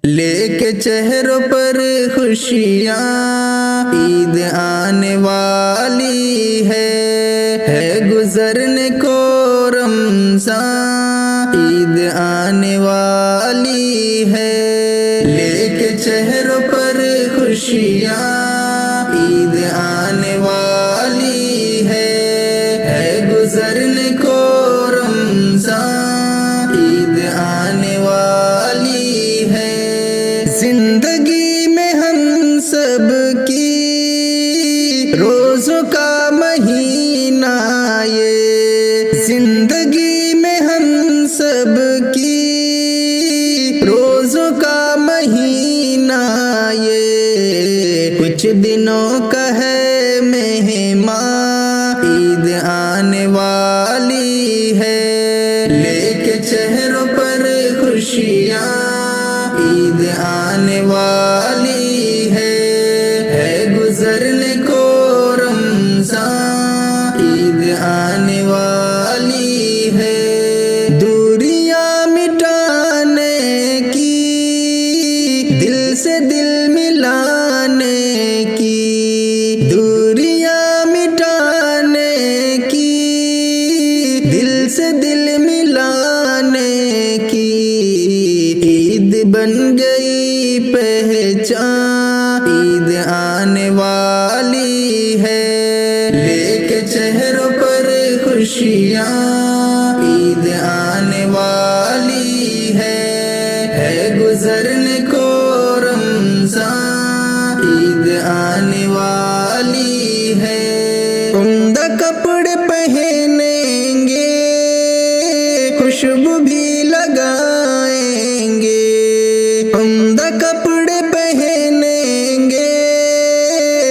لے کے چہروں پر خوشیاں عید آنے والی ہے گزرنے کو رمضان عید آنے والی ہے لے کے چہروں پر خوشیاں عید آنے والی ہے گزرنے کو رمضان عید آنے والی ہے زندگی میں ہم سب کی روزوں کا مہینہ یہ زندگی میں ہم سب کی روزوں کا مہینہ یہ کچھ دنوں کا ہے مہمان عید آنے والی ہے لے کے چہروں پر خوشیاں عید آنے والی ہے گزرنے کو رمضان عید آنے والی ہے دوریاں مٹانے کی دل سے دل ملانے کی دوریاں مٹانے کی دل سے دل ملانے کی عید بن گئی پہچان عید آنے والی ہے لے کے چہروں پر خوشیاں عید آنے والی ہے گزرنے کو رمضان عید آنے والی ہے عمدہ کپڑے پہنیں گے خوشبو بھی لگائیں گے عمدہ کپڑے پہنیں گے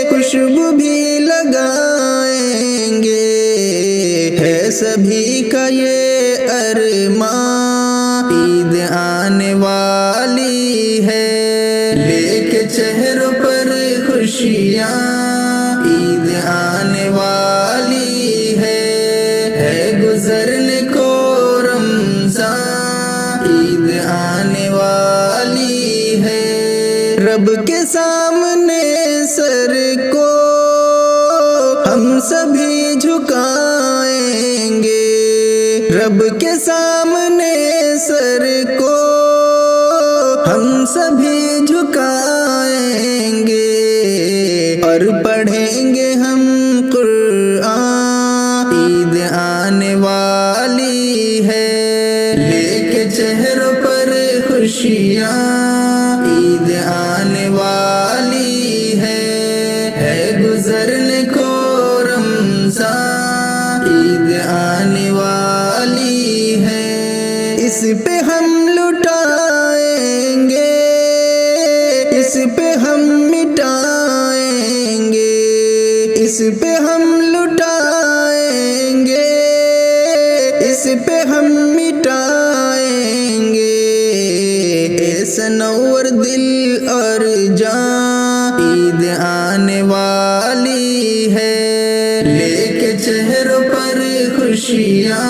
خوشبو بھی لگائیں گے ہے سبھی کا یہ ارمان عید آنے والی ہے لے کے چہروں پر خوشیاں عید آنے والی ہے گزرنے کو رمضان عید آنے والی ہے رب کے سامنے سر کو ہم سبھی جھکائیں گے رب کے سامنے سر کو ہم سبھی جھکائیں گے اور پڑھیں گے ہم قرآن عید آنے والی ہے لے کے چہروں پر خوشیاں عید آنے والی ہے گزرنے کو رمضان عید آنے والی ہے اس پہ ہم لٹائیں گے اس پہ ہم مٹائیں گے اس پہ ہم لٹائیں گے اس پہ ہم مٹائیں گے سنور دل اور جان عید آنے والی ہے لے کے چہروں پر خوشیاں